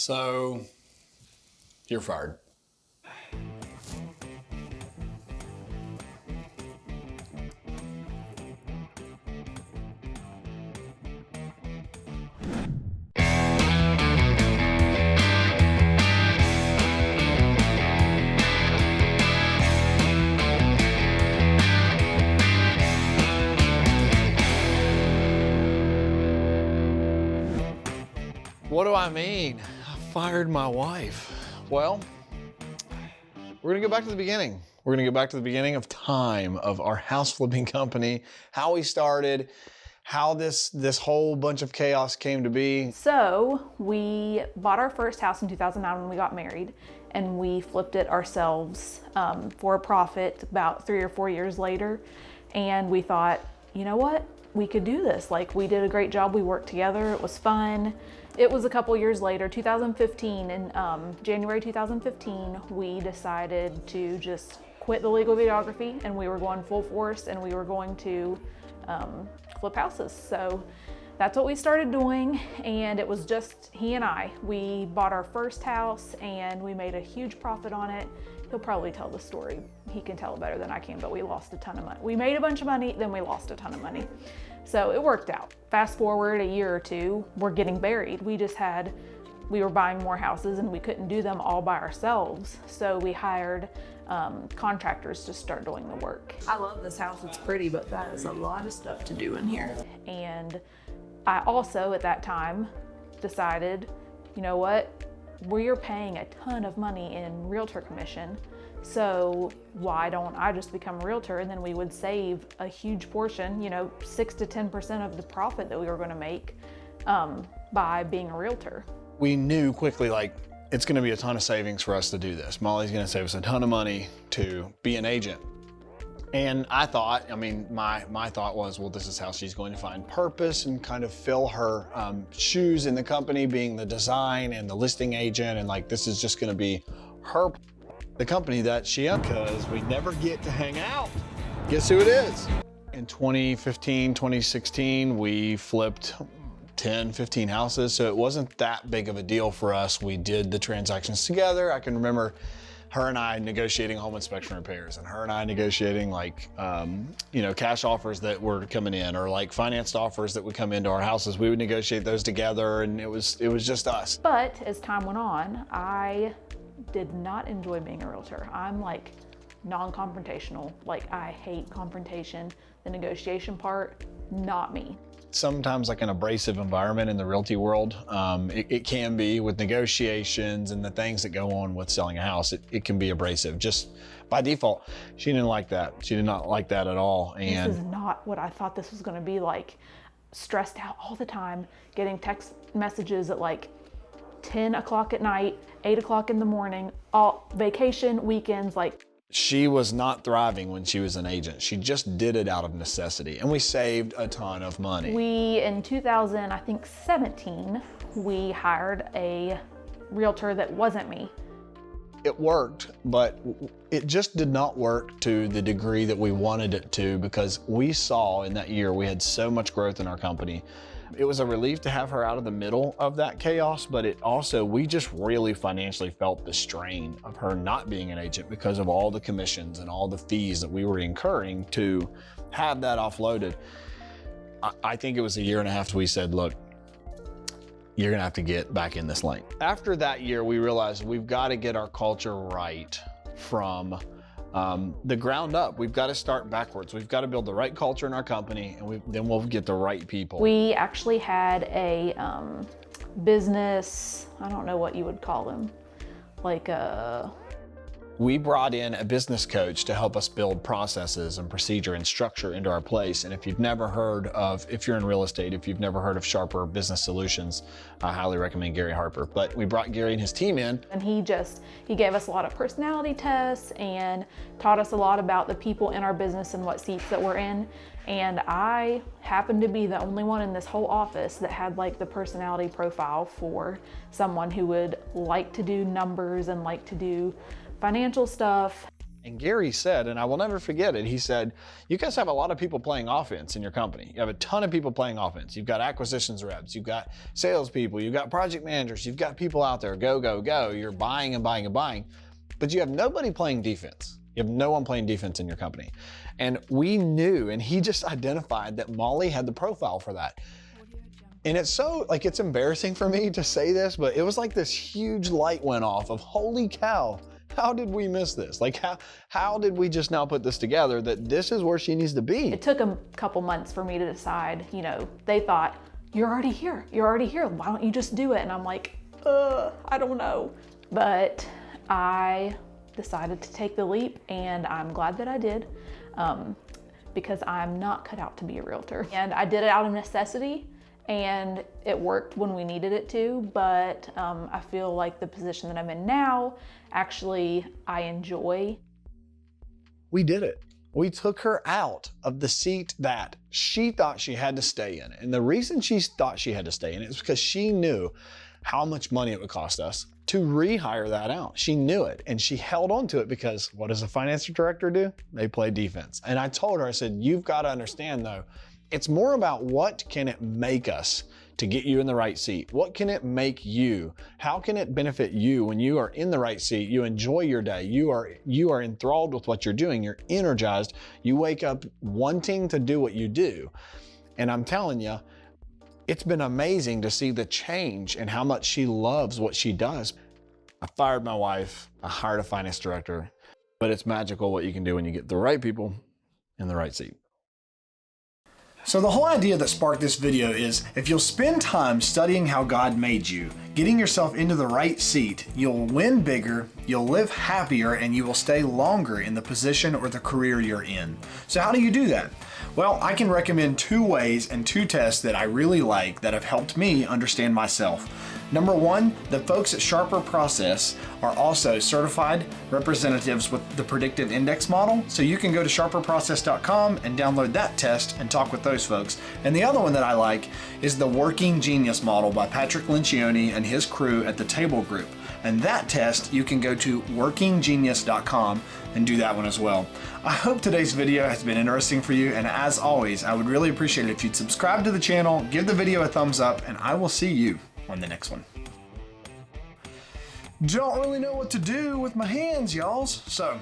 So, you're fired. What do I mean? I fired my wife. Well, we're gonna go back to the beginning. We're gonna go back to the beginning of time of our house flipping company, how we started, how this whole bunch of chaos came to be. So we bought our first house in 2009 when we got married, and we flipped it ourselves for a profit about 3 or 4 years later. And we thought, you know what? We could do this. Like, we did a great job. We worked together. It was fun. It was a couple years later, 2015, in January 2015, we decided to just quit the legal videography, and we were going full force, and we were going to flip houses. So that's what we started doing, and it was just he and I. We bought our first house, and we made a huge profit on it. He'll probably tell the story. He can tell it better than I can, but we lost a ton of money. We made a bunch of money, then we lost a ton of money. So it worked out. Fast forward a year or two, we're getting buried. We were buying more houses, and we couldn't do them all by ourselves. So we hired contractors to start doing the work. I love this house, it's pretty, but that is a lot of stuff to do in here. And I also, at that time, decided, you know what? We're paying a ton of money in realtor commission, so why don't I just become a realtor, and then we would save a huge portion, 6 to 10% of the profit that we were gonna make by being a realtor. We knew quickly, like, it's gonna be a ton of savings for us to do this. Molly's gonna save us a ton of money to be an agent. And I thought, my thought was, well, this is how she's going to find purpose and kind of fill her shoes in the company, being the design and the listing agent. And like, this is just gonna be the company that she owns, because we never get to hang out. Guess who it is? In 2015, 2016, we flipped 10, 15 houses. So it wasn't that big of a deal for us. We did the transactions together. I can remember her and I negotiating home inspection repairs, and her and I negotiating cash offers that were coming in, or like financed offers that would come into our houses. We would negotiate those together, and it was just us. But as time went on, I did not enjoy being a realtor. I'm like non-confrontational. Like, I hate confrontation. The negotiation part, not me. Sometimes like an abrasive environment in the realty world. It can be with negotiations and the things that go on with selling a house. It can be abrasive just by default. She didn't like that. She did not like that at all. And this is not what I thought this was gonna be like. Stressed out all the time, getting text messages at like 10 o'clock at night, 8 o'clock in the morning, all vacation, weekends, like. She was not thriving when she was an agent. She just did it out of necessity, and we saved a ton of money. In 2017, we hired a realtor that wasn't me. It worked, but it just did not work to the degree that we wanted it to, because we saw in that year we had so much growth in our company. It was a relief to have her out of the middle of that chaos, but we just really financially felt the strain of her not being an agent because of all the commissions and all the fees that we were incurring to have that offloaded. I think it was a year and a after we said, look, you're gonna have to get back in this lane. After that year, we realized we've got to get our culture right from the ground up. We've got to start backwards. We've got to build the right culture in our company, and then we'll get the right people. We actually had a business, I don't know what you would call them, like a We brought in a business coach to help us build processes and procedure and structure into our place. And if you're in real estate, if you've never heard of Sharper Business Solutions, I highly recommend Gary Harper. But we brought Gary and his team in. And he gave us a lot of personality tests and taught us a lot about the people in our business and what seats that we're in. And I happened to be the only one in this whole office that had like the personality profile for someone who would like to do numbers and like to do financial stuff. And Gary said, and I will never forget it, he said, you guys have a lot of people playing offense in your company. You have a ton of people playing offense. You've got acquisitions reps, you've got salespeople, you've got project managers, you've got people out there, go, go, go. You're buying and buying and buying, but you have nobody playing defense. You have no one playing defense in your company. And we knew, and he just identified that Molli had the profile for that. And it's so, like, it's embarrassing for me to say this, but it was like this huge light went off of, holy cow, how did we miss this? Like, how did we just now put this together that this is where she needs to be? It took a couple months for me to decide, you know, they thought, you're already here, why don't you just do it? And I'm like, I don't know. But I decided to take the leap, and I'm glad that I did, because I'm not cut out to be a realtor. And I did it out of necessity, and it worked when we needed it to, but I feel like the position that I'm in now, actually, I enjoy. We did it. We took her out of the seat that she thought she had to stay in. And the reason she thought she had to stay in it is because she knew how much money it would cost us to rehire that out. She knew it, and she held on to it because what does a finance director do? They play defense. And I told her, I said, you've got to understand though, it's more about what can it make us to get you in the right seat? What can it make you? How can it benefit you when you are in the right seat? You enjoy your day. You are enthralled with what you're doing. You're energized. You wake up wanting to do what you do. And I'm telling you, it's been amazing to see the change and how much she loves what she does. I fired my wife. I hired a finance director, but it's magical what you can do when you get the right people in the right seat. So the whole idea that sparked this video is if you'll spend time studying how God made you, getting yourself into the right seat, you'll win bigger, you'll live happier, and you will stay longer in the position or the career you're in. So how do you do that? Well, I can recommend 2 ways and 2 tests that I really like that have helped me understand myself. Number 1, the folks at Sharper Process are also certified representatives with the predictive index model. So you can go to sharperprocess.com and download that test and talk with those folks. And the other one that I like is the Working Genius model by Patrick Lencioni and his crew at the Table Group. And that test, you can go to workinggenius.com and do that one as well. I hope today's video has been interesting for you, and as always, I would really appreciate it if you'd subscribe to the channel, give the video a thumbs up, and I will see you on the next one. Don't really know what to do with my hands, y'all, so